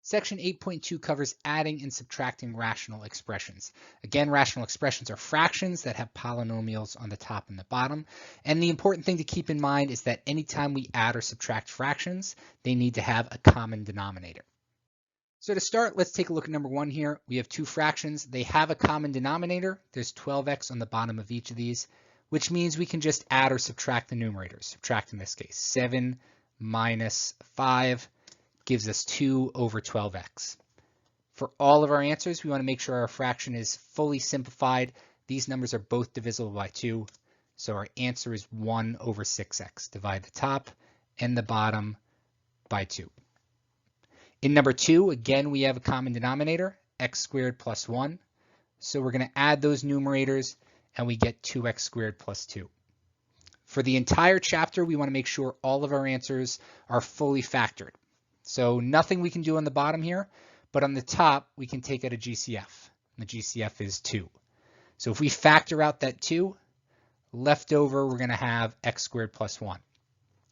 Section 8.2 covers adding and subtracting rational expressions. Again, rational expressions are fractions that have polynomials on the top and the bottom. And the important thing to keep in mind is that anytime we add or subtract fractions, they need to have a common denominator. So to start, let's take a look at number 1 here. We have two fractions. They have a common denominator. There's 12x on the bottom of each of these, which means we can just add or subtract the numerators. Subtract in this case. 7 minus 5 gives us 2 over 12x. For all of our answers, we want to make sure our fraction is fully simplified. These numbers are both divisible by 2, so our answer is 1 over 6x. Divide the top and the bottom by 2. In number 2, again, we have a common denominator, x squared plus 1. So we're going to add those numerators, and we get 2x squared plus 2. For the entire chapter, we want to make sure all of our answers are fully factored. So nothing we can do on the bottom here, but on the top, we can take out a GCF. The GCF is 2. So if we factor out that 2, left over, we're going to have x squared plus 1.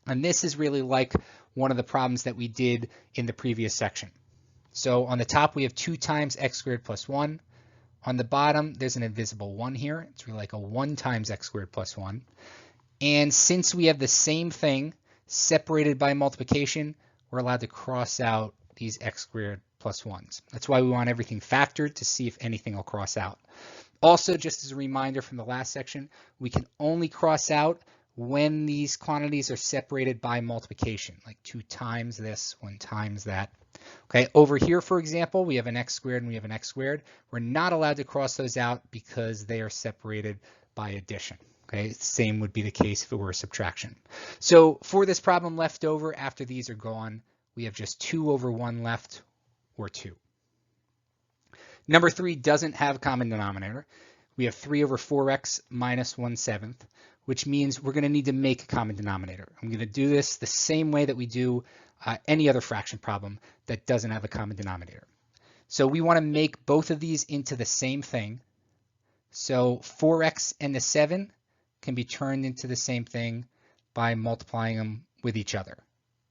And this is really like one of the problems that we did in the previous section. So on the top, we have 2 times x squared plus 1. On the bottom, there's an invisible 1 here. It's really like a 1 times x squared plus 1. And since we have the same thing separated by multiplication, we're allowed to cross out these x squared plus 1s. That's why we want everything factored to see if anything will cross out. Also, just as a reminder from the last section, we can only cross out when these quantities are separated by multiplication, like 2 times this, 1 times that. Okay, over here, for example, we have an x squared and we have an x squared. We're not allowed to cross those out because they are separated by addition. Okay, same would be the case if it were a subtraction. So for this problem left over after these are gone, we have just 2 over 1 left, or 2. Number 3 doesn't have a common denominator. We have 3 over 4x minus 1/7, which means we're going to need to make a common denominator. I'm going to do this the same way that we do any other fraction problem that doesn't have a common denominator. So we want to make both of these into the same thing. So 4x and the 7 can be turned into the same thing by multiplying them with each other.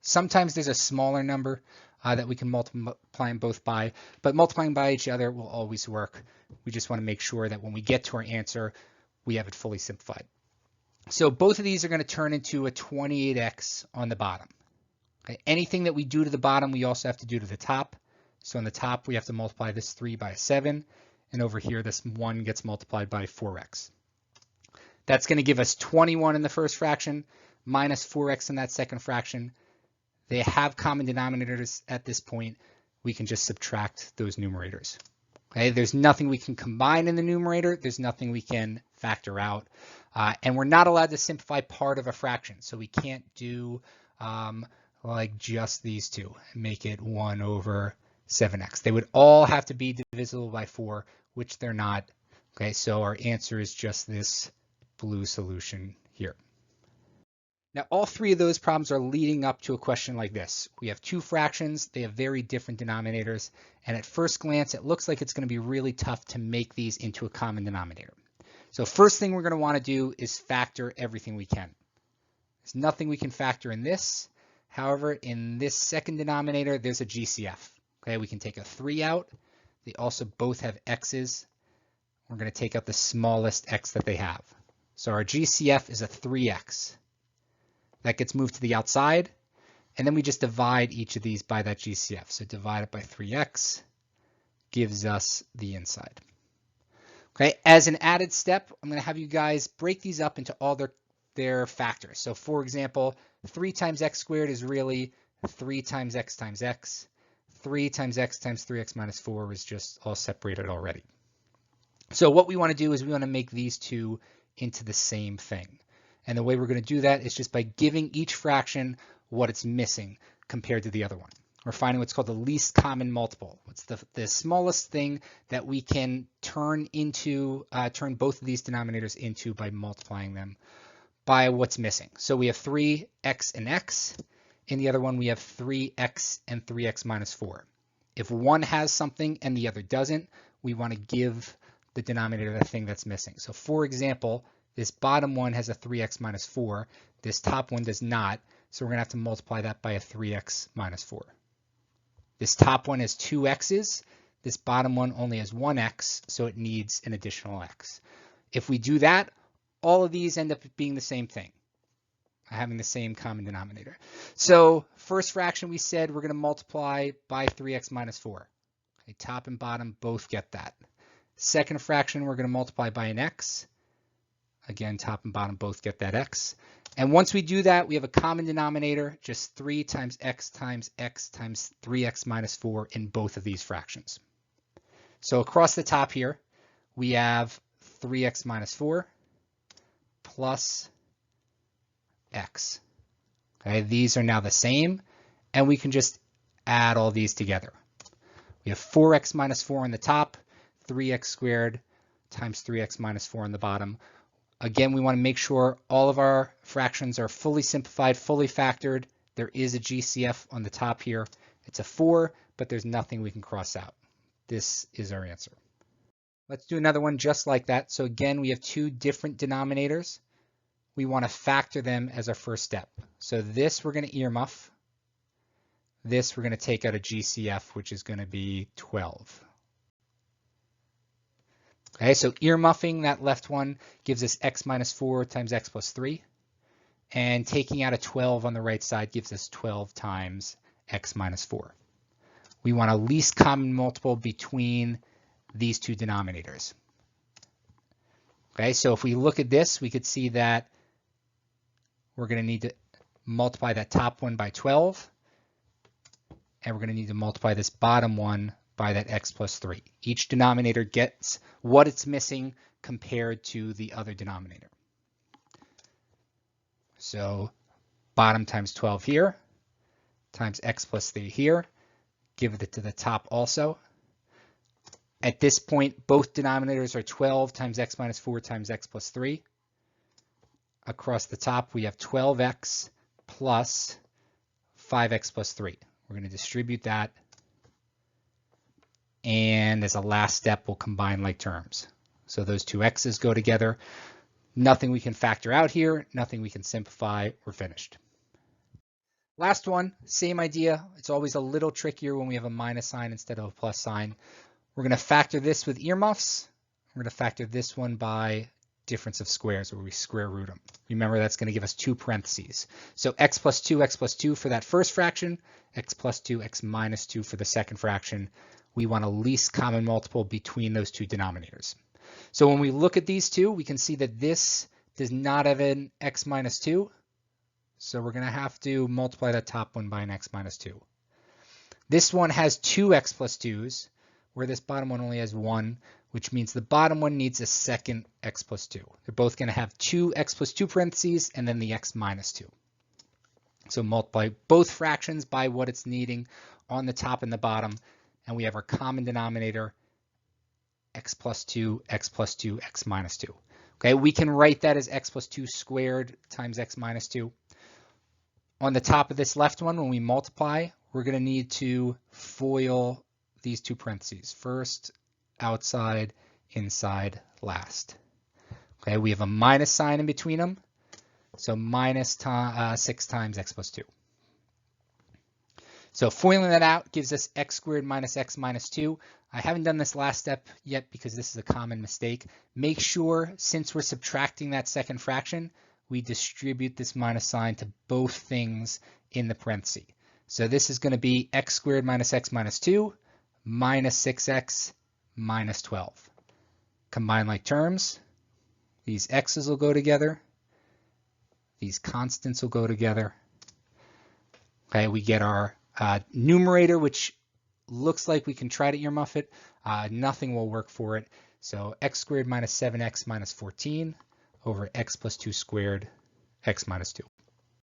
Sometimes there's a smaller number that we can multiply them both by, but multiplying by each other will always work. We just want to make sure that when we get to our answer, we have it fully simplified. So both of these are going to turn into a 28x on the bottom. Okay. Anything that we do to the bottom, we also have to do to the top. So on the top, we have to multiply this 3 by a 7, and over here, this 1 gets multiplied by 4x. That's going to give us 21 in the first fraction, minus 4x in that second fraction. They have common denominators at this point. We can just subtract those numerators. Okay, there's nothing we can combine in the numerator. There's nothing we can factor out. And we're not allowed to simplify part of a fraction. So we can't do like just these two and make it 1 over 7x. They would all have to be divisible by 4, which they're not. Okay, so our answer is just this blue solution here. Now, all 3 of those problems are leading up to a question like this. We have 2 fractions, they have very different denominators, and at first glance, it looks like it's going to be really tough to make these into a common denominator. So first thing we're going to want to do is factor everything we can. There's nothing we can factor in this. However, in this second denominator, there's a GCF. Okay, we can take a 3 out. They also both have x's. We're going to take out the smallest x that they have. So our GCF is a 3x. That gets moved to the outside, and then we just divide each of these by that GCF. So divide it by 3x gives us the inside. Okay, as an added step, I'm going to have you guys break these up into all their factors. So for example, 3 times x squared is really 3 times x times x. 3 times x times 3x minus 4 was just all separated already. So what we want to do is we want to make these two into the same thing. And the way we're going to do that is just by giving each fraction what it's missing compared to the other one. We're finding what's called the least common multiple. It's the smallest thing that we can turn both of these denominators into by multiplying them by what's missing. So we have 3x and x. In the other one, we have 3x and 3x minus 4. If one has something and the other doesn't, we want to give the denominator the thing that's missing. So for example, this bottom one has a 3x minus 4. This top one does not. So we're going to have to multiply that by a 3x minus 4. This top one has 2 x's. This bottom one only has 1 x, so it needs an additional x. If we do that, all of these end up being the same thing, having the same common denominator. So first fraction, we said we're going to multiply by 3x minus 4. Okay, top and bottom both get that. Second fraction, we're going to multiply by an x. Again, top and bottom both get that x. And once we do that, we have a common denominator, just 3 times x times 3x minus 4 in both of these fractions. So across the top here, we have 3x minus 4 plus x. Okay, these are now the same, and we can just add all these together. We have 4x minus 4 on the top, 3x squared times 3x minus 4 on the bottom. Again, we want to make sure all of our fractions are fully simplified, fully factored. There is a GCF on the top here. It's a 4, but there's nothing we can cross out. This is our answer. Let's do another one just like that. So again, we have 2 different denominators. We want to factor them as our first step. So this we're going to earmuff. This we're going to take out a GCF, which is going to be 12. Okay, so earmuffing that left one gives us x minus 4 times x plus 3. And taking out a 12 on the right side gives us 12 times x minus 4. We want a least common multiple between these 2 denominators. Okay, so if we look at this, we could see that we're going to need to multiply that top one by 12. And we're going to need to multiply this bottom one by that x plus 3. Each denominator gets what it's missing compared to the other denominator. So bottom times 12 here, times x plus 3 here, give it to the top also. At this point, both denominators are 12 times x minus 4 times x plus 3. Across the top, we have 12x plus 5x plus 3. We're going to distribute that. And as a last step, we'll combine like terms. So those 2 x's go together. Nothing we can factor out here. Nothing we can simplify. We're finished. Last one, same idea. It's always a little trickier when we have a minus sign instead of a plus sign. We're going to factor this with earmuffs. We're going to factor this one by difference of squares, where we square root them. Remember, that's going to give us 2 parentheses. So x plus 2 for that first fraction, x plus 2, x minus 2 for the second fraction. We want a least common multiple between those 2 denominators. So when we look at these two, we can see that this does not have an x minus 2. So we're going to have to multiply that top one by an x minus 2. This one has 2 x plus 2s, where this bottom one only has 1, which means the bottom one needs a second x plus 2. They're both going to have 2 x plus 2 parentheses and then the x minus 2. So multiply both fractions by what it's needing on the top and the bottom, and we have our common denominator, x plus 2, x plus 2, x minus 2. Okay, we can write that as x plus 2 squared times x minus 2. On the top of this left one, when we multiply, we're going to need to FOIL these 2 parentheses. First, outside, inside, last. Okay, we have a minus sign in between them. So minus 6 times x plus 2. So FOILing that out gives us x squared minus x minus 2. I haven't done this last step yet because this is a common mistake. Make sure, since we're subtracting that second fraction, we distribute this minus sign to both things in the parentheses. So this is going to be x squared minus x minus 2 minus 6x minus 12. Combine like terms. These x's will go together. These constants will go together. Okay, we get our numerator, which looks like we can try to earmuff it. Nothing will work for it. So x squared minus 7x minus 14 over x plus 2 squared, x minus 2.